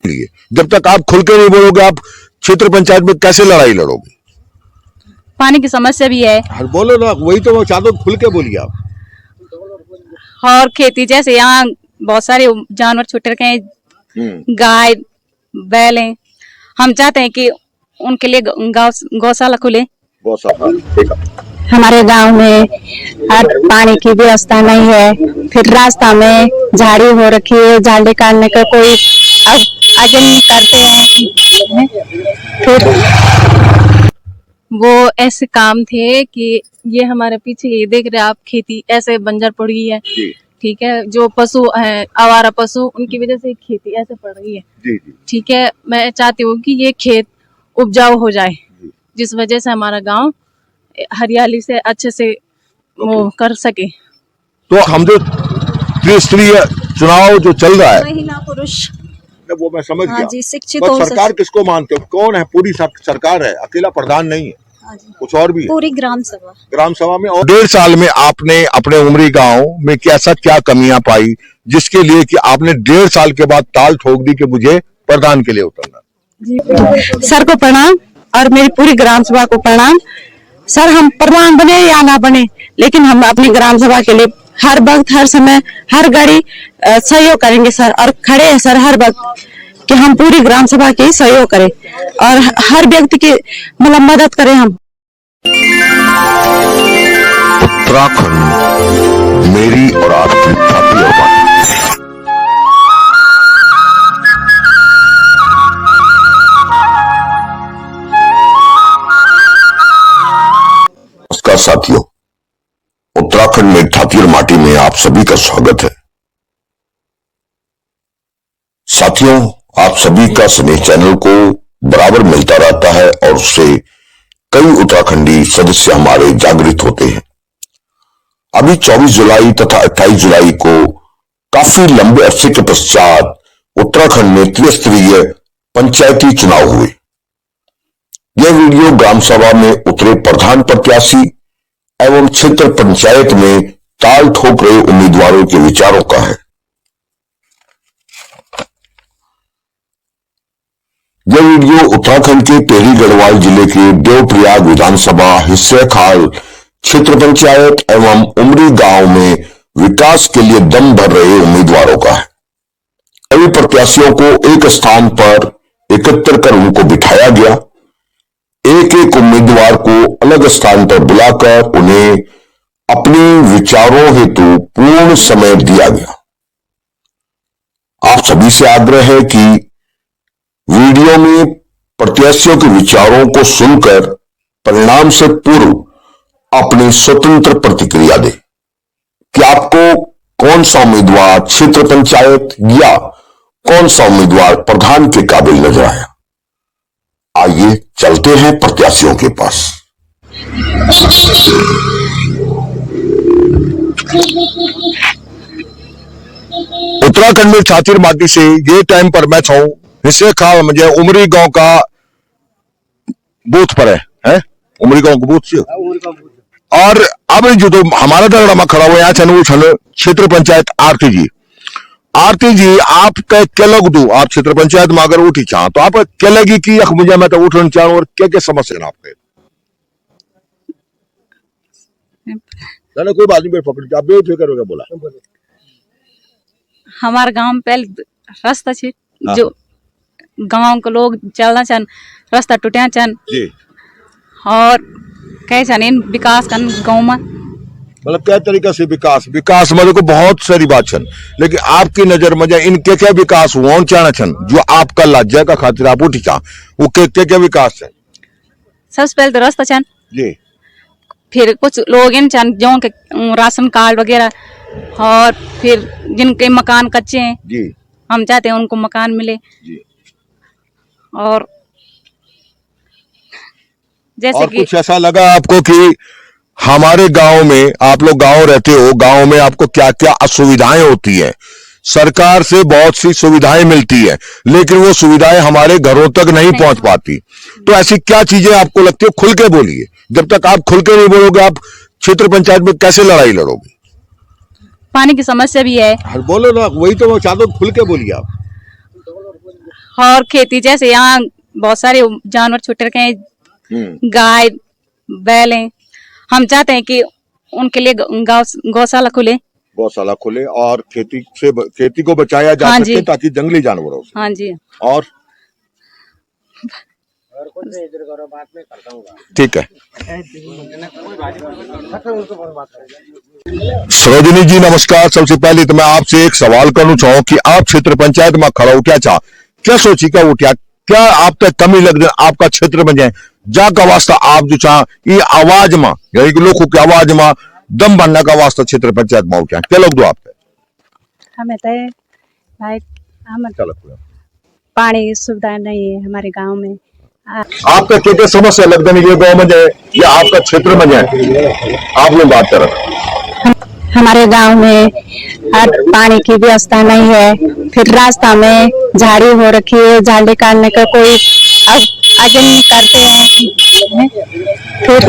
लिए जब तक आप खुल के नहीं बोलोगे, आप क्षेत्र पंचायत में कैसे लड़ाई लड़ोगे? पानी की समस्या भी है। बोलो ना, वही तो मैं चाहता हूँ, खुल के बोलिए आप। और खेती, जैसे यहाँ बहुत सारे जानवर छूटे रखे हैं, गाय बैल हैं, हम चाहते हैं कि उनके लिए गौशाला खुले। हमारे गांव में पानी की व्यवस्था नहीं है, फिर रास्ता में झाड़ी हो रखी है, झाड़ी काटने का कोई आगे नहीं करते हैं। फिर वो ऐसे काम थे कि ये हमारे पीछे ये देख रहे आप, खेती ऐसे बंजर पड़ गई है, ठीक है। जो पशु है, आवारा पशु, उनकी वजह से खेती ऐसे पड़ गई है, ठीक है। मैं चाहती हूँ कि ये खेत उपजाऊ हो जाए, जिस वजह से हमारा गांव हरियाली से अच्छे से वो कर सके। तो हम जो त्रिस्तरीय चुनाव जो चल रहा है, महिला पुरुष, वो मैं समझ गया जी, शिक्षित हो। सरकार किसको मानते हो? कौन है? पूरी सरकार है, अकेला प्रधान नहीं है, कुछ और भी है। पूरी ग्राम सभा में। और 1.5 साल में आपने अपने उमरी गांव में कैसा क्या कमियां पाई, जिसके लिए कि आपने 1.5 साल के बाद ताल ठोक दी कि मुझे प्रधान के लिए उतरना? सर को प्रणाम और मेरी पूरी ग्राम सभा को प्रणाम। सर, हम प्रधान बने या ना बने, लेकिन हम अपनी ग्राम सभा के लिए हर वक्त, हर समय, हर घड़ी सहयोग करेंगे सर, और खड़े हैं सर हर वक्त कि हम पूरी ग्राम सभा की सहयोग करें और हर व्यक्ति की मतलब मदद करें हम। उत्तराखंड मेरी और आपकी छाती और बात। नमस्कार साथियों, उत्तराखंड में ठाकुर माटी में आप सभी का स्वागत है। साथियों, आप सभी का स्नेह चैनल को बराबर मिलता रहता है और उससे कई उत्तराखंडी सदस्य हमारे जागृत होते हैं। अभी 24 जुलाई तथा 28 जुलाई को काफी लंबे अरसे के पश्चात उत्तराखंड में त्रिस्तरीय पंचायती चुनाव हुए। यह वीडियो ग्राम सभा में उतरे प्रधान प्रत्याशी एवं क्षेत्र पंचायत में ताल ठोक रहे उम्मीदवारों के विचारों का है। यह वीडियो उत्तराखंड के टिहरी गढ़वाल जिले के देवप्रयाग विधानसभा, हिस्से खाल क्षेत्र पंचायत एवं उमरी गांव में विकास के लिए दम भर रहे उम्मीदवारों का है। सभी प्रत्याशियों को एक स्थान पर एकत्र कर उनको बिठाया गया। एक एक उम्मीदवार को अलग स्थान पर बुलाकर उन्हें अपने विचारों हेतु पूर्ण समय दिया गया। आप सभी से आग्रह है कि वीडियो में प्रत्याशियों के विचारों को सुनकर परिणाम से पूर्व अपनी स्वतंत्र प्रतिक्रिया दें कि आपको कौन सा उम्मीदवार क्षेत्र पंचायत या कौन सा उम्मीदवार प्रधान के काबिल नजर आया। आइए चलते हैं प्रत्याशियों के पास। उत्तराखंड में छातिर माटी से ये टाइम पर मैं छूं, हिस्से खाल मुझे उमरी गांव का बूथ पर है उमरी गांव का बूथ से। और अब जो तो हमारा दगड़ा में खड़ा हुआ यहाँ छन क्षेत्र पंचायत आरती जी आप क्या लग दू? आप क्षेत्र पंचायत में अगर उठी चाह तो आप क्या लगी कि मुझे मैं तो उठना चाहूं, और क्या क्या समस्या है आपके? कोई बात नहीं, पकड़ आप बेफिक्र होकर बोला। हमारे गांव में पहले रास्ता छे, जो गांव के लोग चलना चाहन, रास्ता टूटा चाहन और कह चाहन विकास कर गांव में। मतलब क्या तरीका से विकास मतलब को बहुत सारी बात छन, लेकिन आपकी नजर में इनके क्या विकास हुआ चाहना छन जो आपका लज्जा का खातिर आप उठी चाह, वो क्या विकास है? सबसे पहले तो रास्ता छन जी, फिर कुछ लोग इन छन जो के राशन कार्ड वगैरह, और फिर जिनके मकान कच्चे हैं जी, हम चाहते हैं उनको मकान मिले जी। और जैसे कि कुछ ऐसा लगा आपको कि हमारे गांव में, आप लोग गांव रहते हो, गांव में आपको क्या क्या असुविधाएं होती है? सरकार से बहुत सी सुविधाएं मिलती है, लेकिन वो सुविधाएं हमारे घरों तक नहीं पहुंच पाती। तो ऐसी क्या चीजें आपको लगती है? खुल के बोलिए। जब तक आप खुल के नहीं बोलोगे, आप क्षेत्र पंचायत में कैसे लड़ाई लड़ोगे? पानी की समस्या भी है। बोलो ना, वही तो मैं चाहता हूँ, खुल के बोलिए आप। और खेती जैसे यहाँ बहुत सारे जानवर छूट रखे हैं, गाय बैल हैं। हम चाहते हैं कि उनके लिए गौशाला खुले। गौशाला खुले और खेती को बचाया जा हाँ सके जी। ताकि जंगली जानवरों से। हाँ जी। और ठीक है। सरोजिनी जी नमस्कार। सबसे पहले तो मैं आपसे एक सवाल करना चाहूँ कि आप क्षेत्र पंचायत में खड़ा हो क्या सोची क्या उठा क्या आप तक कमी लग जाए आपका क्षेत्र में जाए जाका वास्ता आप जो चाह ये आवाज में यानी कि लोगों की आवाज में दम बनने का वास्ता क्षेत्र पंचायत में उठा क्या लग दो आप हमें तो भाई हम चलो पानी की सुविधा नहीं है हमारे गांव में। आपका क्या समस्या लगता है ये गाँव में जाए या आपका क्षेत्र में जाए आप लोग बात कर हमारे गांव में पानी की व्यवस्था नहीं है। फिर रास्ता में झाड़ी हो रखी है, झाड़ी काटने का कोई आगे नहीं करते हैं। फिर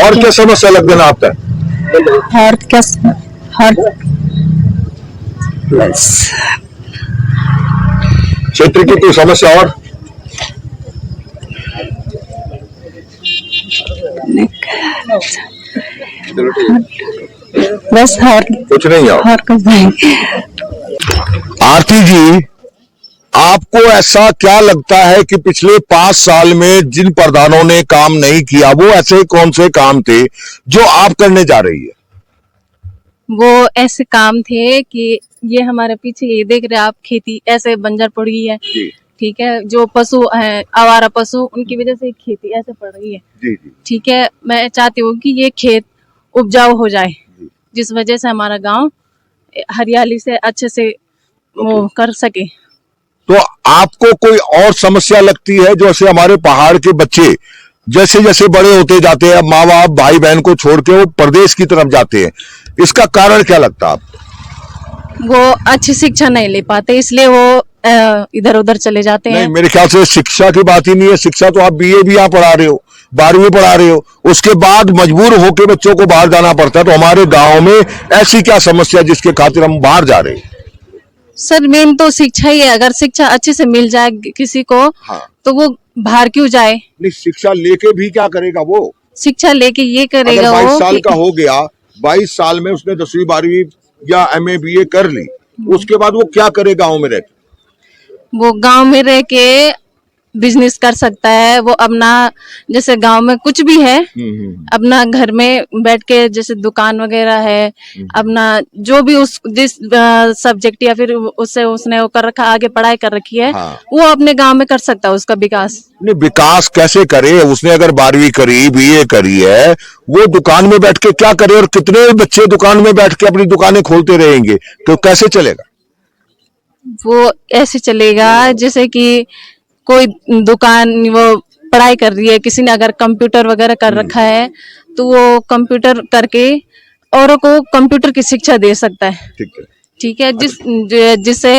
और क्या समस्या लग देना आपका और क्या और बस क्षेत्र की कोई समस्या और बस और कुछ नहीं है और कुछ नहीं। आरती जी आपको ऐसा क्या लगता है कि पिछले 5 साल में जिन प्रधानों ने काम नहीं किया वो ऐसे कौन से काम थे जो आप करने जा रही है? वो ऐसे काम थे कि ये हमारे पीछे ये देख रहे हैं आप, खेती ऐसे बंजर पड़ गई है। ठीक है, जो पशु हैं आवारा पशु उनकी वजह से खेती ऐसे पड़ रही है। जी जी। ठीक है, मैं चाहती हूँ कि ये खेत उपजाऊ हो जाए जिस वजह से हमारा गांव हरियाली से अच्छे से वो कर सके। तो आपको कोई और समस्या लगती है जैसे हमारे पहाड़ के बच्चे जैसे जैसे बड़े होते जाते हैं माँ बाप भाई बहन को छोड़ के वो प्रदेश की तरफ जाते हैं, इसका कारण क्या लगता है आपको? वो अच्छी शिक्षा नहीं ले पाते इसलिए वो इधर उधर चले जाते हैं। नहीं, मेरे ख्याल से शिक्षा की बात ही नहीं है। शिक्षा तो आप बीए भी यहाँ पढ़ा रहे हो, 12वीं पढ़ा रहे हो, उसके बाद मजबूर होकर बच्चों को बाहर जाना पड़ता है। तो हमारे गांव में ऐसी क्या समस्या जिसके खातिर हम बाहर जा रहे हैं? सर मेन तो शिक्षा ही है। अगर शिक्षा अच्छे से मिल जाए किसी को तो वो बाहर क्यों जाए? नहीं, शिक्षा लेके भी क्या करेगा वो? शिक्षा लेके ये करेगा अगर 22 वो साल का हो गया, 22 साल में उसने 10वीं 12वीं या MA BA कर ली, उसके बाद वो क्या करे गांव में रहकर? वो गांव में रह के बिजनेस कर सकता है। वो अपना जैसे गांव में कुछ भी है अपना घर में बैठ के जैसे दुकान वगैरह है, अपना जो भी उस जिस सब्जेक्ट या फिर उससे उसने वो कर रखा आगे पढ़ाई कर रखी है वो अपने गांव में कर सकता है उसका विकास। नहीं, विकास कैसे करे? उसने अगर 12वीं करी BA करी है वो दुकान में बैठ के क्या करे? और कितने बच्चे दुकान में बैठ के अपनी दुकानें खोलते रहेंगे तो कैसे चलेगा? वो ऐसे चलेगा जैसे कि कोई दुकान वो पढ़ाई कर रही है, किसी ने अगर कंप्यूटर वगैरह कर रखा है तो वो कंप्यूटर करके औरों को कंप्यूटर की शिक्षा दे सकता है। ठीक है, जिससे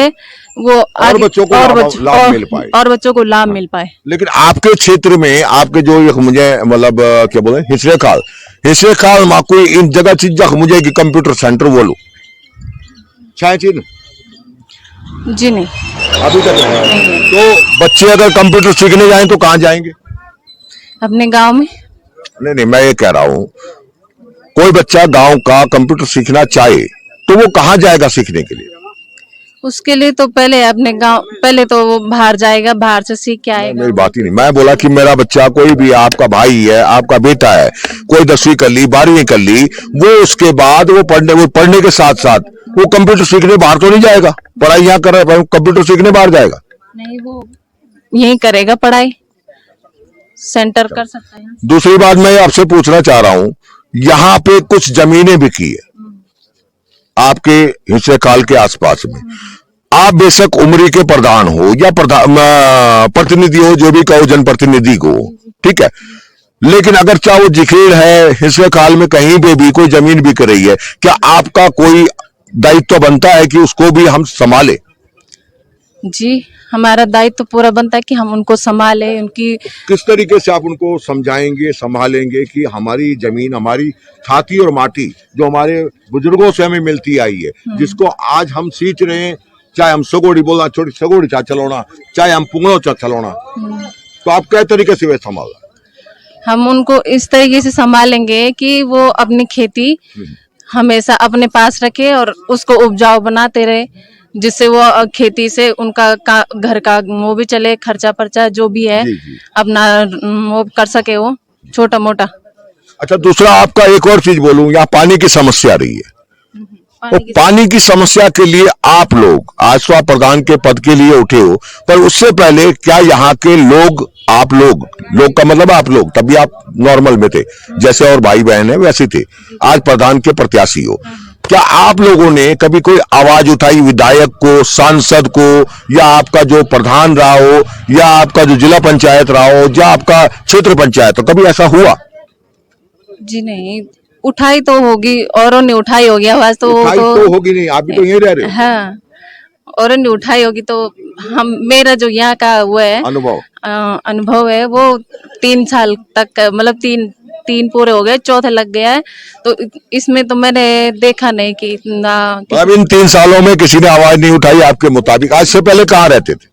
वो और बच्चों को लाभ मिल पाए और बच्चों को लाभ मिल पाए। लेकिन आपके क्षेत्र में आपके जो मुझे मतलब क्या बोले हिस्से खाल में कोई इन जगह चीज मुझे कि कंप्यूटर सेंटर बोलो चाहे चीज जी नहीं, अभी तक नहीं। तो बच्चे अगर कंप्यूटर सीखने जाएं तो कहाँ जाएंगे? अपने गांव में। नहीं, मैं ये कह रहा हूँ कोई बच्चा गांव का कंप्यूटर सीखना चाहे तो वो कहाँ जाएगा सीखने के लिए? उसके लिए तो पहले अपने गांव पहले तो वो बाहर जाएगा, बाहर से सीख के आएगा। मेरी बात ही नहीं, मैं बोला कि मेरा बच्चा कोई भी आपका भाई है आपका बेटा है कोई 10वीं कर ली 12वीं कर ली वो उसके बाद वो पढ़ने के साथ साथ वो कंप्यूटर सीखने बाहर तो नहीं जाएगा? पढ़ाई यहाँ कर रहा है कंप्यूटर सीखने बाहर जाएगा? नहीं, वो यही करेगा, पढ़ाई सेंटर कर सकता है। दूसरी बात मैं आपसे पूछना चाह रहा हूँ यहाँ पे कुछ जमीनें बिकी है आपके हिस्से काल के आसपास में, आप बेशक उमरी के प्रधान हो या प्रतिनिधि हो जो भी कहो जनप्रतिनिधि को, ठीक है, लेकिन अगर चाहे वो जिखेड़ है हिस्से काल में कहीं पे भी कोई जमीन बिक रही है क्या आपका कोई दायित्व बनता है कि उसको भी हम संभाले? जी हमारा दायित्व तो पूरा बनता है कि हम उनको संभालें, उनकी किस तरीके से आप उनको समझाएंगे, संभालेंगे कि हमारी जमीन, हमारी छाती और माटी जो हमारे बुजुर्गों से हमें मिलती आई है, जिसको आज हम सींच रहे हैं, चाहे हम सगोड़ी बोलना, छोटी सगोड़ी चा चलाना, चाहे हम पुंगड़ो चा चलाना, तो आप क्या तरीके से वे संभाल? हम उनको इस तरीके से संभालेंगे कि वो अपनी खेती हमेशा अपने पास रखे और उसको उपजाऊ बनाते रहे, जिससे वो खेती से उनका घर का वो भी चले, खर्चा पर्चा जो भी है अपना वो कर सके, वो छोटा मोटा। अच्छा, दूसरा आपका एक और चीज बोलूं, यहाँ पानी की समस्या रही है, तो पानी की समस्या के लिए आप लोग आज तो आप प्रधान के पद के लिए उठे हो, पर उससे पहले क्या यहाँ के लोग, आप लोग का मतलब आप लोग, तभी आप नॉर्मल में थे, जैसे और भाई बहन है वैसे थे, आज प्रधान के प्रत्याशी हो, क्या आप लोगों ने कभी कोई आवाज उठाई विधायक को, सांसद को, या आपका जो प्रधान रहा हो, या आपका जो जिला पंचायत रहा हो, या आपका क्षेत्र पंचायत हो, कभी ऐसा हुआ? जी नहीं, उठाई तो होगी, औरों ने उठाई होगी आवाज, तो होगी नहीं, आप भी तो यहीं रह रहे हो। हाँ, औरों ने उठाई होगी, तो हम, मेरा जो यहाँ का वो है अनुभव है, वो 3 साल तक, मतलब तीन पूरे हो गए, चौथा लग गया है, तो इसमें तो मैंने देखा नहीं कि इतना। अब इन 3 सालों में किसी ने आवाज नहीं उठाई आपके मुताबिक? आज से पहले कहाँ रहते थे?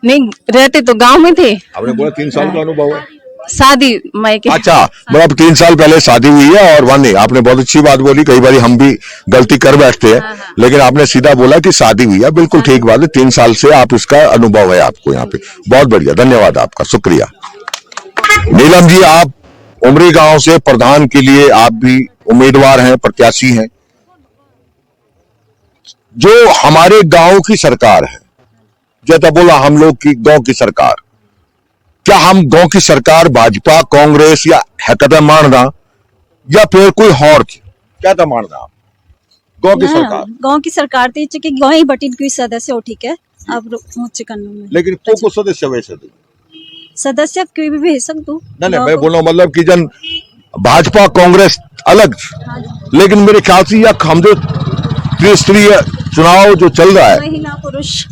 नहीं रहते तो गांव में थे। आपने बोला 3 साल का अनुभव है, शादी मायके। अच्छा, मतलब 3 साल पहले शादी हुई है, और वहाँ नहीं, आपने बहुत अच्छी बात बोली, कई बार हम भी गलती कर बैठते हैं, लेकिन आपने सीधा बोला कि शादी हुई है, बिल्कुल ठीक बात है, 3 साल से आप इसका अनुभव है आपको यहाँ पे, बहुत बढ़िया, धन्यवाद आपका, शुक्रिया। नीलम जी, आप उमरी गांव से प्रधान के लिए आप भी उम्मीदवार हैं, प्रत्याशी हैं, जो हमारे गांव की सरकार है, जैसा बोला हम लोग की गांव की सरकार, क्या हम गांव की सरकार भाजपा कांग्रेस या हैकता मानना, या फिर कोई और क्या था मानना? आप गांव की सरकार, गांव की सरकार थी कि गांव ही बटिन कोई सदस्य हो, ठीक है, अब में, लेकिन को सदस्य वैसे थे, सदस्य कोई भी भेज सकते हो। नहीं, मैं बोल रहा हूँ मतलब कि जन भाजपा कांग्रेस अलग, लेकिन मेरे ख्याल से यह हम जो त्रिस्तरीय चुनाव जो चल रहा है, महिला पुरुष,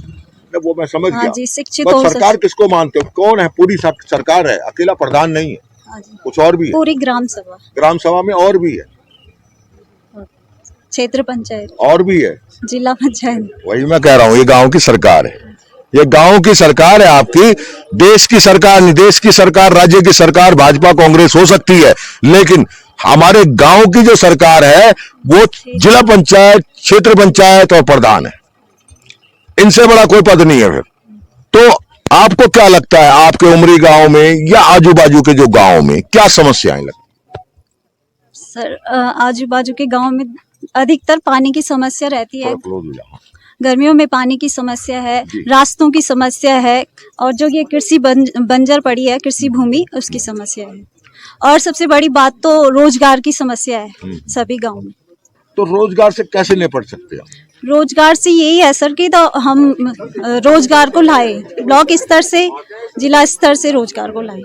वो मैं समझ गया जी, शिक्षित हो, सरकार किसको मानते हो? कौन है? पूरी सरकार है, अकेला प्रधान नहीं है, कुछ और भी है, पूरी ग्राम सभा में और भी है, क्षेत्र पंचायत और भी है, जिला पंचायत। वही मैं कह रहा हूँ, ये गांव की सरकार है, ये गांव की सरकार है आपकी। देश की सरकार नहीं, देश की सरकार, राज्य की सरकार भाजपा कांग्रेस हो सकती है, लेकिन हमारे गांव की जो सरकार है वो जिला पंचायत, क्षेत्र पंचायत और प्रधान है, इनसे बड़ा कोई पद नहीं है। फिर तो आपको क्या लगता है, आपके उमरी गांव में या आजू बाजू के जो गांव में क्या समस्याएं लगती? सर, आजू बाजू के गांव में अधिकतर पानी की समस्या रहती है, गर्मियों में पानी की समस्या है, रास्तों की समस्या है, और जो ये कृषि बंजर पड़ी है, कृषि भूमि, उसकी समस्या है, और सबसे बड़ी बात तो रोजगार की समस्या है सभी गांव में। तो रोजगार से कैसे निपट सकते हैं? रोजगार से यही है सर कि तो हम रोजगार को लाए, ब्लॉक स्तर से, जिला स्तर से रोजगार को लाए।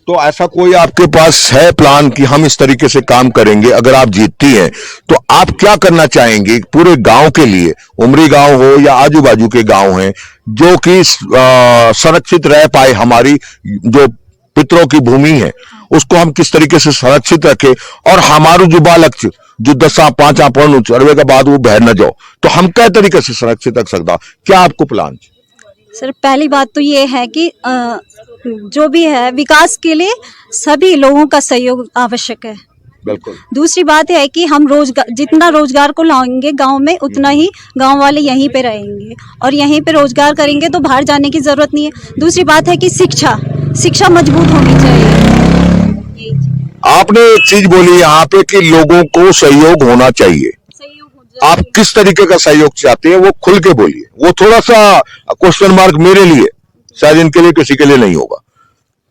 तो ऐसा कोई आपके पास है प्लान कि हम इस तरीके से काम करेंगे? अगर आप जीतती हैं तो आप क्या करना चाहेंगे पूरे गांव के लिए, उमरी गांव हो या आजू बाजू के गांव हैं, जो कि संरक्षित रह पाए, हमारी जो पितरों की भूमि है उसको हम किस तरीके से संरक्षित रखें, और हमारे जो बालक जो 10-5 पढ़ चढ़वे के बाद वो बहर न जाओ, तो हम क्या तरीके से सुरक्षित रख सकता? क्या आपको प्लान? सर, पहली बात तो ये है कि जो भी है विकास के लिए सभी लोगों का सहयोग आवश्यक है। बिल्कुल। दूसरी बात है कि हम रोजगार, जितना रोजगार को लाएंगे गांव में, उतना ही गांव वाले यहीं पे रहेंगे, और यहीं पे रोजगार करेंगे तो बाहर जाने की जरूरत नहीं है। दूसरी बात है कि शिक्षा मजबूत होनी चाहिए। आपने एक चीज बोली यहाँ पे कि लोगों को सहयोग होना चाहिए, आप किस तरीके का सहयोग चाहते हैं वो खुल के बोलिए। वो थोड़ा सा क्वेश्चन मार्क मेरे लिए, शायद इनके लिए, किसी के लिए नहीं होगा,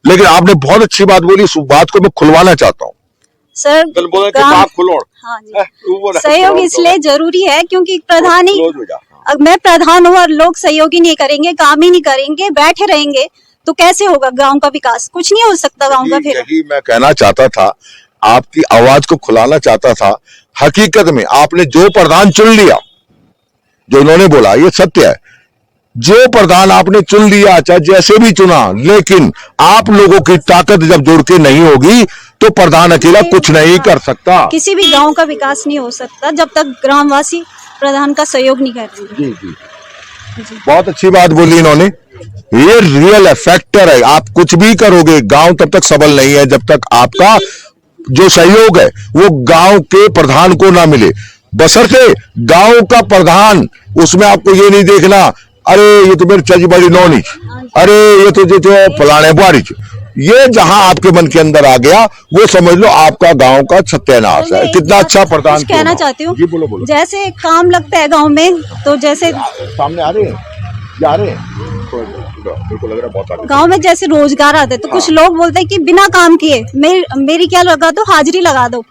लेकिन आपने बहुत अच्छी बात बोली, इस बात को मैं खुलवाना चाहता हूँ सर। हाँ जी, सहयोग इसलिए जरूरी है क्योंकि प्रधान ही, मैं प्रधान हूँ और लोग सहयोग ही नहीं करेंगे, काम ही नहीं करेंगे, बैठे रहेंगे, तो कैसे होगा गांव का विकास? कुछ नहीं हो सकता गांव का। फिर यही मैं कहना चाहता था, आपकी आवाज को खुलाना चाहता था। हकीकत में आपने जो प्रधान चुन लिया, जो इन्होंने बोला, ये सत्य है, जो प्रधान आपने चुन लिया, चाहे जैसे भी चुना, लेकिन आप लोगों की ताकत जब जोड़ के नहीं होगी तो प्रधान अकेला कुछ नहीं कर सकता। किसी भी गांव का विकास नहीं हो सकता जब तक ग्रामवासी प्रधान का सहयोग नहीं करेंगे। जी। बहुत अच्छी बात बोली इन्होंने, ये रियल फैक्टर है। आप कुछ भी करोगे, गांव तब तक सबल नहीं है जब तक आपका जो सहयोग है वो गांव के प्रधान को ना मिले। बशर्ते गांव का प्रधान, उसमें आपको ये नहीं देखना अरे ये तो मेरी चजी बड़ी नौनीच, अरे ये तो जो फलाने बारिश, ये जहां आपके मन के अंदर आ गया वो समझ लो आपका गांव का सत्यानाश है। कितना अच्छा प्रधान। कुछ कहना चाहती हूँ, जी बोलो। जैसे काम लगता है गांव में, तो जैसे सामने आ रहे हैं, जा रहे हैं, बिल्कुल लग रहा है बहुत आ रहे हैं। गांव में जैसे रोजगार आते हैं, तो कुछ लोग बोलते हैं कि बिना काम किए मेरी क्या लगा दो, हाजिरी लगा दो।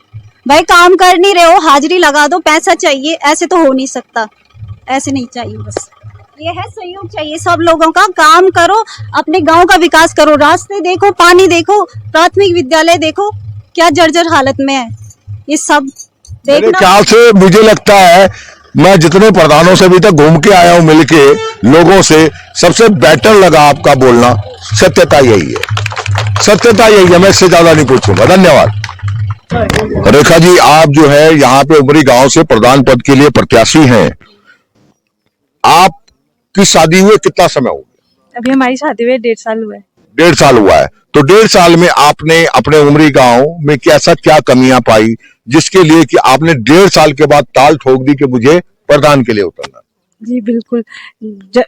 भाई काम कर नहीं रहे हो, हाजिरी लगा दो, पैसा चाहिए, ऐसे तो हो नहीं सकता। ऐसे नहीं चाहिए, बस ये है सहयोग चाहिए सब लोगों का। काम करो, अपने गांव का विकास करो, रास्ते देखो, पानी देखो, प्राथमिक विद्यालय देखो क्या जर्जर हालत में है, ये सब मेरे देखना। ख्याल से मुझे लगता है मैं जितने प्रधानों से अभी तक घूम के आया हूं मिलके लोगों से, सबसे बेटर लगा आपका बोलना। सत्यता यही है, सत्यता यही है, मैं इससे ज्यादा नहीं पूछूंगा। धन्यवाद। रेखा जी, आप जो है यहाँ पे उमरी गांव से प्रधान पद के लिए प्रत्याशी हैं। आपकी शादी हुए कितना समय हो गया? अभी हमारी शादी हुए 1.5 साल हुआ है। 1.5 साल हुआ है। तो 1.5 साल में आपने अपने उमरी गांव में कैसा क्या कमियां पाई जिसके लिए कि आपने 1.5 साल के बाद ताल ठोक दी कि मुझे प्रधान के लिए उतरना? जी बिल्कुल,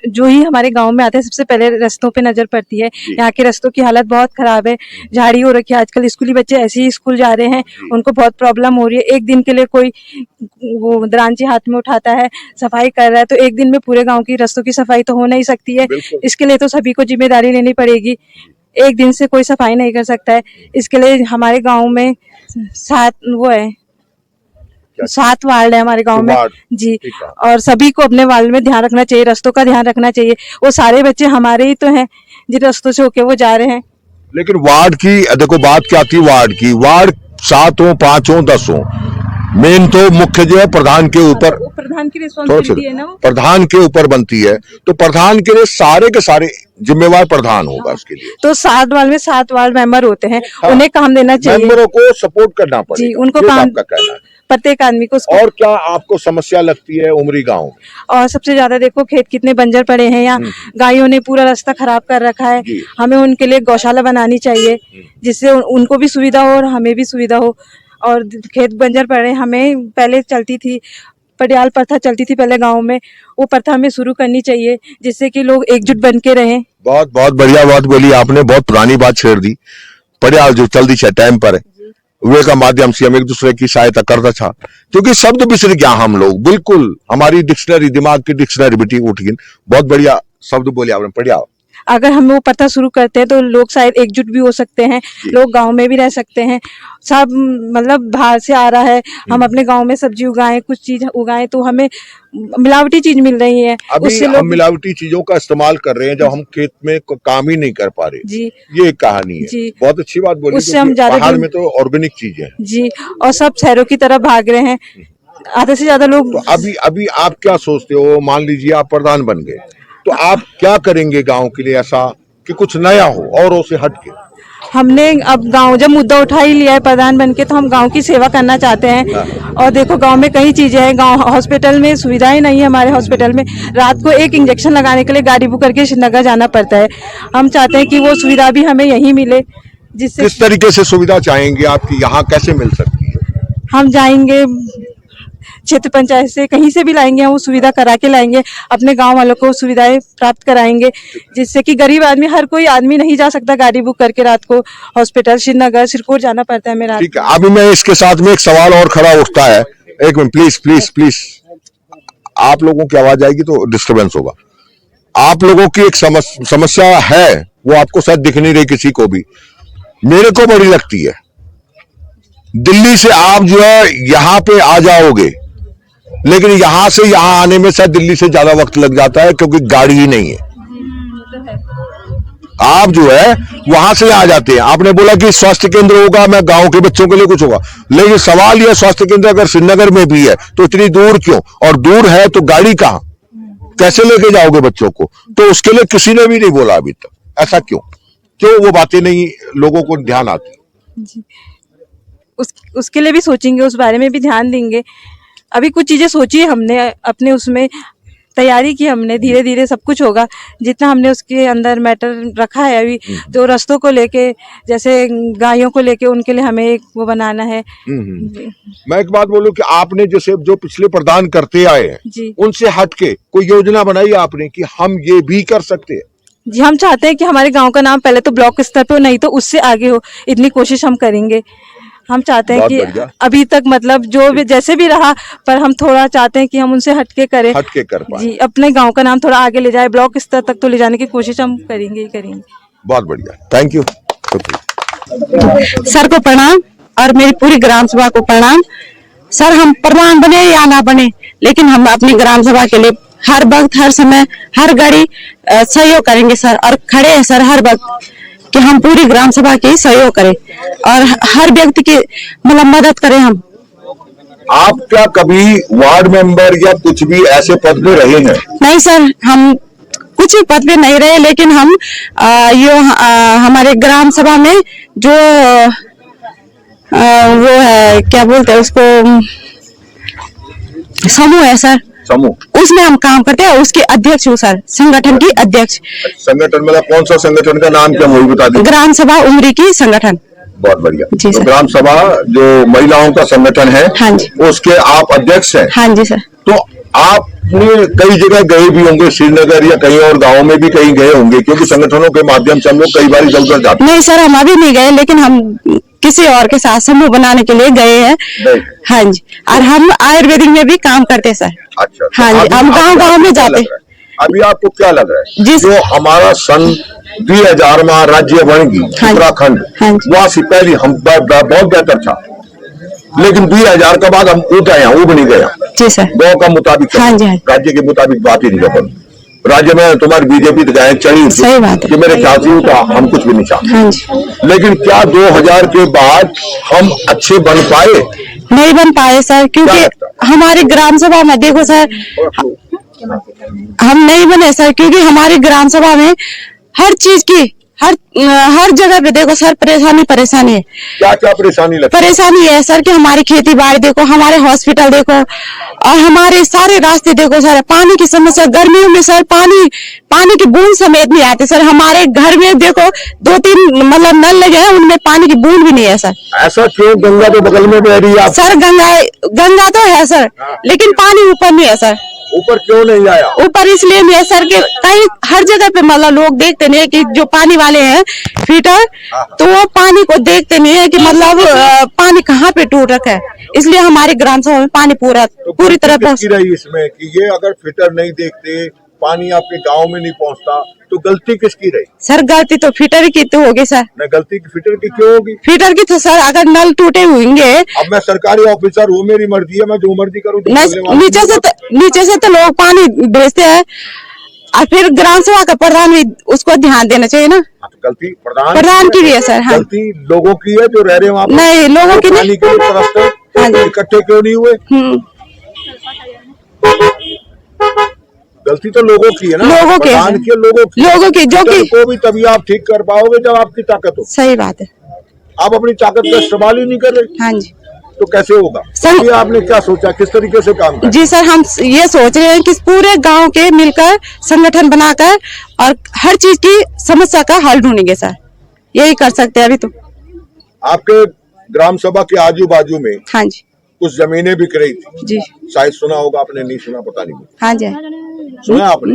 जो ही हमारे गांव में आते हैं सबसे पहले रास्तों पे नजर पड़ती है। यहाँ के रास्तों की हालत बहुत खराब है, झाड़ी हो रखी है। आजकल स्कूली बच्चे ऐसे ही स्कूल जा रहे हैं, उनको बहुत प्रॉब्लम हो रही है। एक दिन के लिए कोई वो दरांची हाथ में उठाता है, सफाई कर रहा है, तो एक दिन में पूरे गांव की रास्तों की सफाई तो हो नहीं सकती है। इसके लिए तो सभी को जिम्मेदारी लेनी पड़ेगी, एक दिन से कोई सफाई नहीं कर सकता है। इसके लिए हमारे गाँव में 7 वार्ड है हमारे गांव में जी, और सभी को अपने वार्ड में ध्यान रखना चाहिए, रास्तों का ध्यान रखना चाहिए। वो सारे बच्चे हमारे ही तो हैं जिन रास्तों से होके वो जा रहे हैं। लेकिन वार्ड की देखो बात क्या थी, वार्ड की, वार्ड 7 हो 5 हो 10 हो, मेन तो मुख्य जो है प्रधान के ऊपर, प्रधान की रिस्पॉन्सिबिलिटी है ना, प्रधान के ऊपर बनती है। तो प्रधान के लिए सारे के सारे जिम्मेवार प्रधान होगा उसके लिए। तो 7 वार्ड में 7 वार्ड मेंबर होते हैं, उन्हें काम देना चाहिए, मेंबरों को सपोर्ट करना पड़ेगा जी, उनको ये काम आपका कहना है। प्रत्येक आदमी को। और क्या आपको समस्या लगती है उमरी गांव में? और सबसे ज्यादा देखो खेत कितने बंजर पड़े हैं, यहाँ गायों ने पूरा रास्ता खराब कर रखा है। हमें उनके लिए गौशाला बनानी चाहिए जिससे उनको भी सुविधा हो और हमें भी सुविधा हो। और खेत बंजर पड़े, हमें पहले चलती थी पटियाल प्रथा चलती थी पहले गांव में, वो प्रथा हमें शुरू करनी चाहिए जिससे कि लोग एकजुट बन के रहें। बहुत बहुत बढ़िया बात बोली आपने, बहुत पुरानी बात छेड़ दी। पटियाल जो चलती है टाइम पर है, वे का माध्यम से हम एक दूसरे की सहायता करता था, क्योंकि शब्द बिसर गया हम लोग, बिल्कुल हमारी डिक्शनरी, दिमाग की डिक्शनरी बेटी उठ गई। बहुत बढ़िया शब्द बोले आपने, पटियाल। अगर हम वो प्रथा शुरू करते हैं तो लोग शायद एकजुट भी हो सकते हैं, लोग गांव में भी रह सकते हैं। सब मतलब बाहर से आ रहा है, हम अपने गांव में सब्जी उगाएं, कुछ चीज उगाएं, तो हमें मिलावटी चीज मिल रही है। अभी उससे हम लोग मिलावटी चीजों का इस्तेमाल कर रहे हैं जब हम खेत में काम ही नहीं कर पा रहे जी, ये कहानी है जी। बहुत अच्छी बात बोली। उससे हम ज्यादा बाहर में तो ऑर्गेनिक चीज है जी, और सब शहरों की तरफ भाग रहे हैं, आधे से ज्यादा लोग। तो अभी आप क्या सोचते हो, मान लीजिए आप प्रधान बन गए तो आप क्या करेंगे गांव के लिए ऐसा कि कुछ नया हो औरों से हटके? हमने अब गांव जब मुद्दा उठा ही लिया है प्रधान बन के, तो हम गांव की सेवा करना चाहते हैं। और देखो गांव में कई चीजें हैं, गांव हॉस्पिटल में सुविधाएं नहीं है। हमारे हॉस्पिटल में रात को एक इंजेक्शन लगाने के लिए गाड़ी बुक करके श्रीनगर जाना पड़ता है। हम चाहते हैं कि वो सुविधा भी हमें यहीं मिले, जिससे किस तरीके से सुविधा चाहेंगे आपकी, यहाँ कैसे मिल सकती है? हम जाएंगे क्षेत्र पंचायत से, कहीं से भी लाएंगे, हम वो सुविधा करा के लाएंगे, अपने गांव वालों को सुविधाएं प्राप्त कराएंगे, जिससे कि गरीब आदमी, हर कोई आदमी नहीं जा सकता गाड़ी बुक करके रात को हॉस्पिटल श्रीनगर सिरपुर जाना पड़ता है मेरा। ठीक है, अभी मैं इसके साथ में एक सवाल और खड़ा उठता है, एक मिनट प्लीज प्लीज प्लीज, आप लोगों की आवाज आएगी तो डिस्टर्बेंस होगा। आप लोगों की एक समस्या है, वो आपको शायद दिख नहीं रही किसी को भी, मेरे को बड़ी लगती है। दिल्ली से आप जो है यहाँ पे आ जाओगे, लेकिन यहां से यहां आने में शायद दिल्ली से ज्यादा वक्त लग जाता है क्योंकि गाड़ी ही नहीं है। आप जो है वहां से आ जाते हैं। आपने बोला कि स्वास्थ्य केंद्र होगा, मैं गांव के बच्चों के लिए कुछ होगा, लेकिन सवाल यह स्वास्थ्य केंद्र अगर श्रीनगर में भी है तो इतनी दूर क्यों, और दूर है तो गाड़ी कहां? कैसे लेके जाओगे बच्चों को? तो उसके लिए किसी ने भी नहीं बोला अभी तक। ऐसा क्यों वो बातें नहीं लोगों को ध्यान आती? उसके लिए भी सोचेंगे, उस बारे में भी ध्यान देंगे। अभी कुछ चीजें सोची है हमने, अपने उसमें तैयारी की हमने, धीरे धीरे सब कुछ होगा। जितना हमने उसके अंदर मैटर रखा है अभी, तो रास्तों को लेके, जैसे गायों को लेके, उनके लिए हमें एक वो बनाना है। मैं एक बात बोलूं कि आपने जैसे जो पिछले प्रधान करते आए हैं जी, उनसे हटके कोई योजना बनाई आपने कि हम ये भी कर सकते हैं? जी, हम चाहते हैं कि हमारे गांव का नाम पहले तो ब्लॉक स्तर पे हो, नहीं तो उससे आगे हो। इतनी कोशिश हम करेंगे। हम चाहते हैं बहुत कि बढ़िया। अभी तक मतलब जो भी जैसे भी रहा, पर हम थोड़ा चाहते हैं कि हम उनसे हटके करें। हटके कर पाए। जी, अपने गांव का नाम थोड़ा आगे ले जाए, ब्लॉक स्तर तक तो ले जाने की कोशिश हम करेंगे ही करेंगे। बहुत बढ़िया, थैंक यू। सर को प्रणाम और मेरी पूरी ग्राम सभा को प्रणाम। सर, हम प्रधान बने या ना बने, लेकिन हम अपनी ग्राम सभा के लिए हर वक्त, हर समय, हर घड़ी सहयोग करेंगे सर, और खड़े हैं सर हर वक्त कि हम पूरी ग्राम सभा की सहयोग करें और हर व्यक्ति की मतलब मदद करें हम। आप क्या कभी वार्ड मेंबर या कुछ भी ऐसे पद में रहे हैं? नहीं सर, हम कुछ भी पद पे नहीं रहे, लेकिन हम हमारे ग्राम सभा में जो वो है, क्या बोलते हैं उसको, समूह है सर, समूह, उसमें हम काम करते हैं। उसके अध्यक्ष हूँ सर, संगठन की अध्यक्ष। संगठन मतलब कौन सा संगठन का नाम क्या, मुझे बता दीजिए। ग्राम सभा उमरी की संगठन। बहुत बढ़िया। जी तो सर। ग्राम सभा जो महिलाओं का संगठन है, हाँ जी, उसके आप अध्यक्ष हैं? हाँ जी सर। तो आपने कई जगह गए भी होंगे, श्रीनगर या कहीं और गाँव में भी कहीं गए होंगे, क्योंकि संगठनों के माध्यम से हम लोग कई बार इधर उधर जाते हैं। नहीं सर, हम अभी नहीं गए, लेकिन हम किसी और के साथ समूह बनाने के लिए गए हैं। हाँ जी, और हम आयुर्वेदिक में भी काम करते हैं सर। अच्छा, हाँ जी, हम गाँव गाँव में जाते हैं। अभी आपको क्या लग रहा है जी, जो हमारा सन 2000 में राज्य बन गई उत्तराखंड, वहां से पहले हम बहुत बेहतर था, लेकिन 2000 के बाद हम उठ आए, उब नहीं गया। जी सर। गाँव का मुताबिक, हाँ जी, हाँ। राज्य के मुताबिक बात ही नहीं कर पाती। राज्य में तुम्हारी बीजेपी गए चढ़ी, सही बात है कि मेरे चाची का हम कुछ भी नहीं चाहते। हाँ जी। लेकिन क्या 2000 के बाद हम अच्छे बन पाए? नहीं बन पाए सर, क्योंकि हमारी ग्राम सभा में देखो सर, हम नहीं बने सर, क्योंकि हमारी ग्राम सभा में हर चीज की हर जगह पे देखो सर, परेशानी है। क्या क्या परेशानी लगती है? परेशानी है सर कि हमारी खेती बाड़ी देखो, हमारे हॉस्पिटल देखो, और हमारे सारे रास्ते देखो सर। पानी की समस्या, गर्मियों में सर पानी की बूंद समेत नहीं आते सर। हमारे घर में देखो 2-3 मतलब नल लगे हैं, उनमें पानी की बूंद भी नहीं है सर। ऐसा क्यों? गंगा तो बगल में बह रही है सर। गंगा तो है सर, लेकिन पानी ऊपर नहीं है सर। ऊपर क्यों नहीं आया? ऊपर इसलिए नहीं है सर कि कहीं हर जगह पे मतलब लोग देखते नहीं है कि जो पानी वाले हैं फीटर, तो वो पानी को देखते नहीं है कि मतलब पानी कहाँ पे टूट रखा है। इसलिए हमारे ग्राम सभा में पानी पूरी तरह किसकी रही इसमें कि ये अगर फिटर नहीं देखते, पानी आपके गांव में नहीं पहुंचता, तो गलती किसकी रही? सर, गलती तो फिटर की तो होगी सर। न, गलती की फिटर की क्यों होगी? फिटर की तो सर, अगर नल टूटे होंगे। अब मैं सरकारी ऑफिसर हूँ, मेरी मर्जी है, मैं जो मर्जी करूँ। नीचे से तो लोग पानी भेजते हैं, और फिर ग्राम सभा का प्रधान भी उसको ध्यान देना चाहिए ना। तो गलती प्रधान की भी है सर। हाँ, गलती लोगों की है जो रह रहे हैं वहाँ। नहीं, लोगों की पानी के लिए तरसते हैं, इकट्ठे क्यों नहीं हुए? गलती तो लोगों की है ना, लोगों की, लोगों की जो कि को भी तभी आप ठीक कर पाओगे जब आपकी ताकत हो। सही बात है। आप अपनी ताकत का इस्तेमाल ही नहीं कर रहे। हाँ जी, तो कैसे होगा सर? आपने क्या सोचा, किस तरीके से काम करें? जी सर, हम ये सोच रहे हैं कि पूरे गांव के मिलकर संगठन बनाकर और हर चीज की समस्या का हल ढूंढेंगे सर। यही कर सकते हैं अभी तो। आपके ग्राम सभा के आजू बाजू में हाँ जी कुछ जमीनें बिक रही थी जी। शायद सुना होगा आपने, नहीं सुना पता नहीं। हाँ जी, सुना आपने?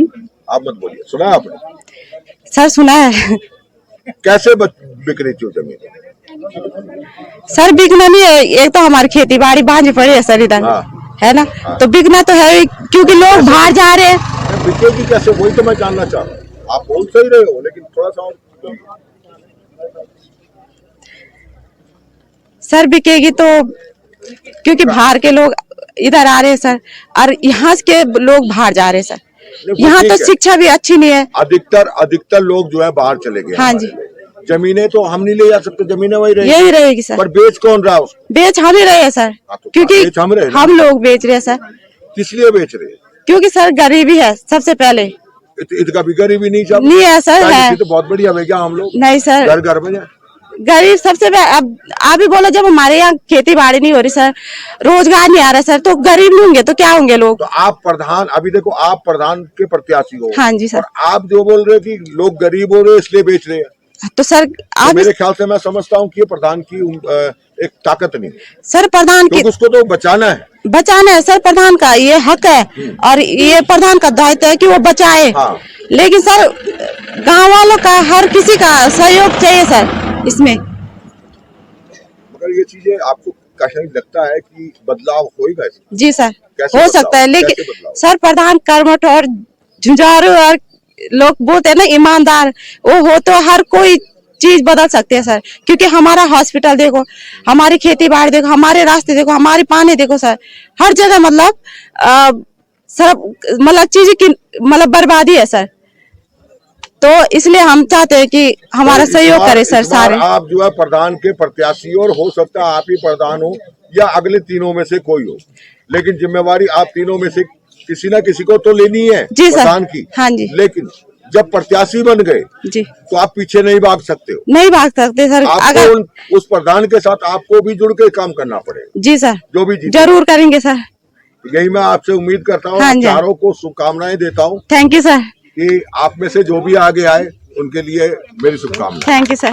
आप मत बोलिए, सुना आपने? सर सुना है। कैसे बिक रही थी वो जमीन? सर बिकना नहीं है, एक तो हमारी खेती बाड़ी बांझ पड़ी है सर इधर। है ना। तो बिकना तो है, क्योंकि लोग बाहर जा रहे हैं। बिकेगी कैसे, वही तो मैं जानना चाह रहा हूँ। आप बोल सही रहे हो, लेकिन थोड़ा सा और। सर बिकेगी तो क्योंकि बाहर के लोग इधर आ रहे हैं सर, और यहाँ के लोग बाहर जा रहे हैं सर। यहाँ तो शिक्षा भी अच्छी नहीं है। अधिकतर लोग जो है बाहर चले गए। हाँ जी। जमीनें तो हम नहीं ले जा सकते, जमीनें वही रहेगी। यही रहेगी सर। पर बेच कौन रहा है? बेच हम ही रहे हैं सर, तो क्योंकि हम लोग बेच रहे हैं सर। किस लिए बेच रहे हैं? क्योंकि सर गरीबी है सबसे पहले। इतना भी गरीबी नहीं चाहिए नहीं है सर, है तो बहुत बढ़िया है क्या हम लोग नहीं सर, घर घर में गरीब सबसे अब आप भी बोलो, जब हमारे यहाँ खेती बाड़ी नहीं हो रही सर, रोजगार नहीं आ रहा सर, तो गरीब नहीं होंगे तो क्या होंगे लोग। तो आप प्रधान, अभी देखो आप प्रधान के प्रत्याशी हो। हाँ जी सर। और आप जो बोल रहे हो कि लोग गरीब हो रहे इसलिए बेच रहे हैं, तो सर तो आप मेरे ख्याल से मैं समझता हूँ कि ये प्रधान की एक ताकत नहीं सर, प्रधान की उसको तो बचाना है सर, प्रधान का ये हक है और ये प्रधान का दायित्व है कि वो बचाए। हाँ। लेकिन सर गांव वालों का, हर किसी का सहयोग चाहिए सर इसमें। मगर ये चीजें आपको कहीं लगता है कि बदलाव होएगा इसमें? जी सर, कैसे हो बदलाव? सकता है, कैसे लेकिन बदलाव? सर प्रधान कर्मठ और झुंझारू और लोग बोलते हैं ना ईमानदार, वो हो तो हर कोई चीज बदल सकते हैं सर। क्योंकि हमारा हॉस्पिटल देखो, हमारी खेती बाड़ी देखो, हमारे रास्ते देखो, हमारी पानी देखो सर, हर जगह मतलब सब मतलब चीज की मतलब बर्बादी है सर। तो इसलिए हम चाहते हैं कि हमारा तो सहयोग करे सर सारे। आप जो है प्रधान के प्रत्याशी और हो सकता है आप ही प्रधान हो या अगले तीनों में से कोई हो, लेकिन जिम्मेवारी आप तीनों में से किसी ना किसी को तो लेनी है जी सर। प्रधान की। हाँ जी। लेकिन जब प्रत्याशी बन गए जी, तो आप पीछे नहीं भाग सकते हो, नहीं भाग सकते सर। आपको अगर उस प्रधान के साथ आपको भी जुड़ के काम करना पड़ेगा। जी सर, जो भी जीते। जरूर करेंगे सर। यही मैं आपसे उम्मीद करता हूँ। हाँ जी। चारों को शुभकामनाएं देता हूँ थैंक यू सर। कि आप में से जो भी आगे आए उनके लिए मेरी शुभकामनाएं। Thank you sir.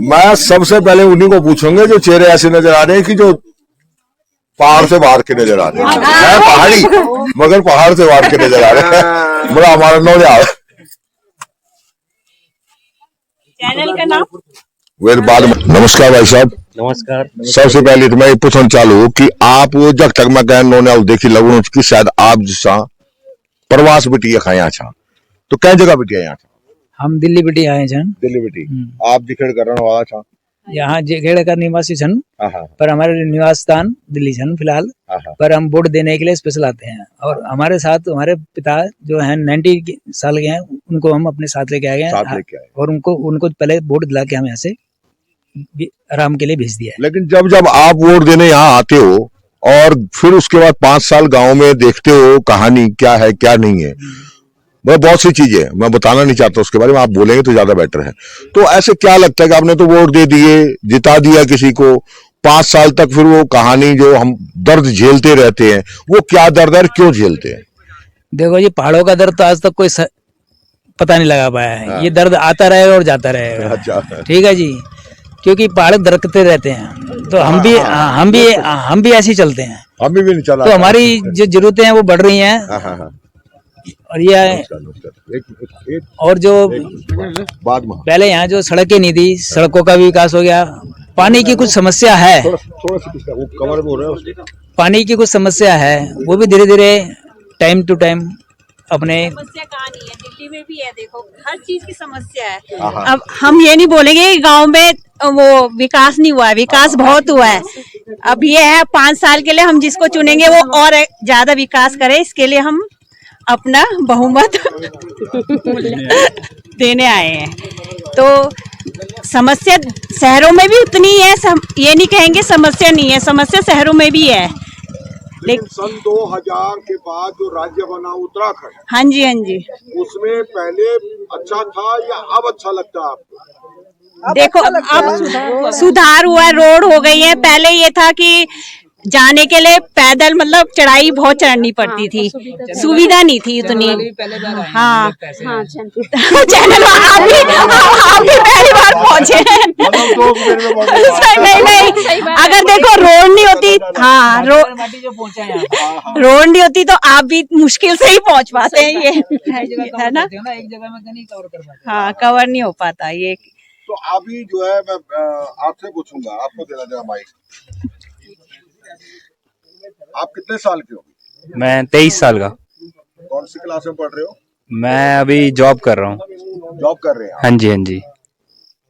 मैं सबसे पहले उन्हीं को पूछूंगा जो चेहरे ऐसे नजर आ रहे हैं कि जो पहाड़ से बाहर के नजर आ रहे हैं। मैं पहाड़ी मगर पहाड़ से बाहर के नजर आ रहे हैं। बड़ा हमारा नौजवान चैनल का नाम वेल बाद में। नमस्कार भाई साहब। नमस्कार। सबसे पहले तो मैं पूछना चालू कि आप वो जब तक मैं कह नौने देखी लगू कि शायद आप जिसा प्रवास बिटिया खाया छा तो कई जगह बिटिया यहाँ हम दिल्ली बेटी आए छन। दिल्ली बेटी आप जिखेड़ करने वाला छा यहाँ जेखेड़ का निवासी छन, पर हमारे निवास स्थान दिल्ली छन फिलहाल। पर हम वोट देने के लिए स्पेशल आते हैं और हमारे साथ हमारे पिता जो हैं 90 साल के हैं, उनको हम अपने साथ लेके आए हैं और उनको पहले वोट दिला के हम यहाँ से आराम के लिए भेज दिया है। लेकिन जब आप वोट देने यहाँ आते हो और फिर उसके बाद 5 साल गांव में देखते हो कहानी क्या है क्या नहीं है, बहुत सी चीजें मैं बताना नहीं चाहता उसके बारे में, आप बोलेंगे तो ज्यादा बेटर है। तो ऐसे क्या लगता है कि आपने तो वोट दे दिए, जिता दिया किसी को, 5 साल तक फिर वो कहानी जो हम दर्द झेलते रहते हैं, वो क्या दर्द है, क्यों झेलते हैं? देखो जी, पहाड़ों का दर्द तो आज तक कोई पता नहीं लगा पाया है। ये दर्द आता रहेगा और जाता रहेगा। अच्छा। ठीक है जी, क्योंकि पहाड़ दरकते रहते हैं तो हम भी ऐसे ही चलते हैं। हम भी नहीं चला। तो हमारी जो जरूरतें हैं वो बढ़ रही हैं। और ये और जो बाद में पहले यहाँ जो सड़कें नहीं थी, सड़कों का भी विकास हो गया। पानी की कुछ समस्या है, पानी की कुछ समस्या है, वो भी धीरे धीरे टाइम टू टाइम अपने समस्या कहाँ नहीं है, दिल्ली में भी है। देखो हर चीज की समस्या है। अब हम ये नहीं बोलेंगे कि गांव में वो विकास नहीं हुआ है, विकास बहुत हुआ है। अब ये है 5 साल के लिए हम जिसको चुनेंगे वो और ज्यादा विकास करे, इसके लिए हम अपना बहुमत देने आए हैं। तो समस्या शहरों में भी उतनी है, ये नहीं कहेंगे समस्या नहीं है, समस्या शहरों में भी है। लेकिन सन 2000 के बाद जो राज्य बना उत्तराखंड, हाँ जी हाँ जी, उसमें पहले अच्छा था या अब अच्छा लगता है आपको? देखो अब सुधार हुआ है, रोड हो गई है। पहले ये था कि जाने के लिए पैदल मतलब चढ़ाई बहुत चढ़नी पड़ती थी, सुविधा नहीं थी उतनी। हाँ चैनल आप भी पहली बार पहुंचे। नहीं अगर देखो रोड नहीं होती, हाँ रोड नहीं होती तो आप भी मुश्किल से ही पहुंच पाते हैं, ये है ना। एक जगह में नहीं कवर कर पाते। हाँ कवर नहीं हो पाता ये। तो अभी जो है मैं आपसे पूछूंगा, आपको देना जरा माइक। आप कितने साल के हो? मैं 23 साल का। कौन सी क्लास में पढ़ रहे हो? मैं अभी जॉब कर रहा हूँ। जॉब कर रहे हैं आप? हाँ जी, हाँ जी।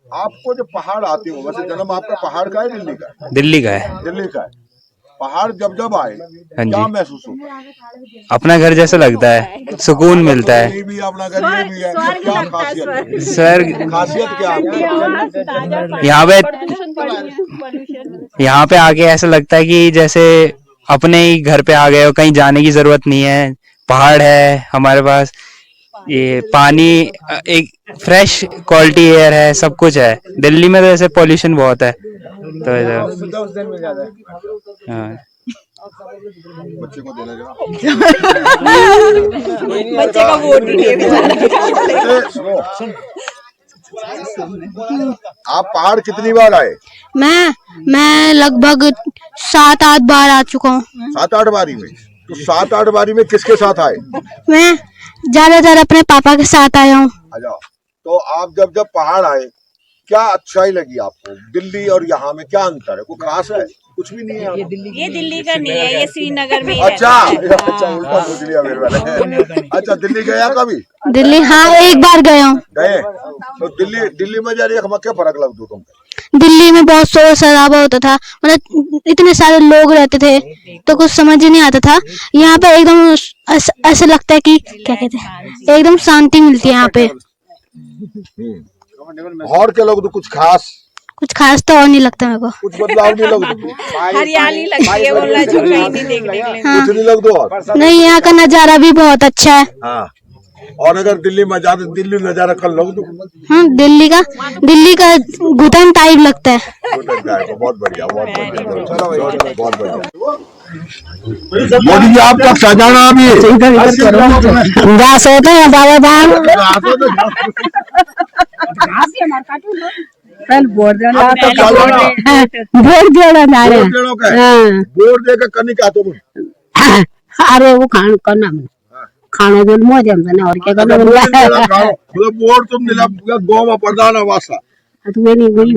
आपको जब पहाड़ आते हो, वैसे जन्म आपका पहाड़ का है दिल्ली का? दिल्ली का है। दिल्ली का है। पहाड़ जब जब आए हाँ क्या जी। महसूस होता? अपना घर जैसा लगता है, सुकून मिलता है। ये भी अपना घर, ये भी है। क्या खासियत है? स्वर्ग। खासियत क्या है? यहाँ पे आके ऐसा लगता है कि जैसे अपने ही घर पे आ गए हो, कहीं जाने की जरूरत नहीं है। पहाड़ है हमारे पास, ये पानी, एक फ्रेश क्वालिटी एयर है, सब कुछ है। दिल्ली में तो ऐसे पॉल्यूशन बहुत है, तो हाँ। बच्चे को देना जरा। बच्चे का वोट ही आप पहाड़ कितनी बार आए? मैं लगभग 7-8 बार आ चुका हूँ। 7-8 बारी में? तो 7-8 बारी में किसके साथ आए? मैं ज्यादातर अपने पापा के साथ आया हूँ। अच्छा, तो आप जब पहाड़ आए क्या अच्छाई लगी आपको? दिल्ली और यहाँ में क्या अंतर है? कोई खास है? कुछ भी नहीं है। ये दिल्ली का नहीं है, ये श्रीनगर में ही है। अच्छा उल्टा पूछ लिया मेरे वाले। अच्छा, दिल्ली गया कभी? दिल्ली हाँ एक बार गया हूँ। गए? तो दिल्ली में जा रही है, क्या फर्क लगता तुमको? दिल्ली में बहुत शोर शराबा होता था, मतलब इतने सारे लोग रहते थे तो कुछ समझ ही नहीं आता था। यहाँ पे एकदम ऐसा लगता है कि क्या कहते हैं, एकदम शांति मिलती है यहाँ पे। और क्या लोग तो कुछ खास तो और नहीं लगता मेरे को। कुछ बदलाव नहीं लगता? हरियाली लगती है, बोलना जो कहीं नहीं देखने के लिए। हाँ। कुछ नहीं लगता और? नहीं, यहाँ का नजारा भी बहुत अच्छा है। हाँ। और अगर दिल्ली में जाते, दिल्ली नजारा कर लोग तो? हाँ, दिल्ली का घुटन टाइप लगता है। बहुत बढ़िया, बहुत बढ़िया, बहुत बढ़िया। मोदी जी आपका खजाना भी जा सोते हैं बाबा धाम। वोट देना वोट देकर करने का तो अरे वो करना खाना जो मौज और क्या करना वोट तुम दिला गो में प्रधान आवास नहीं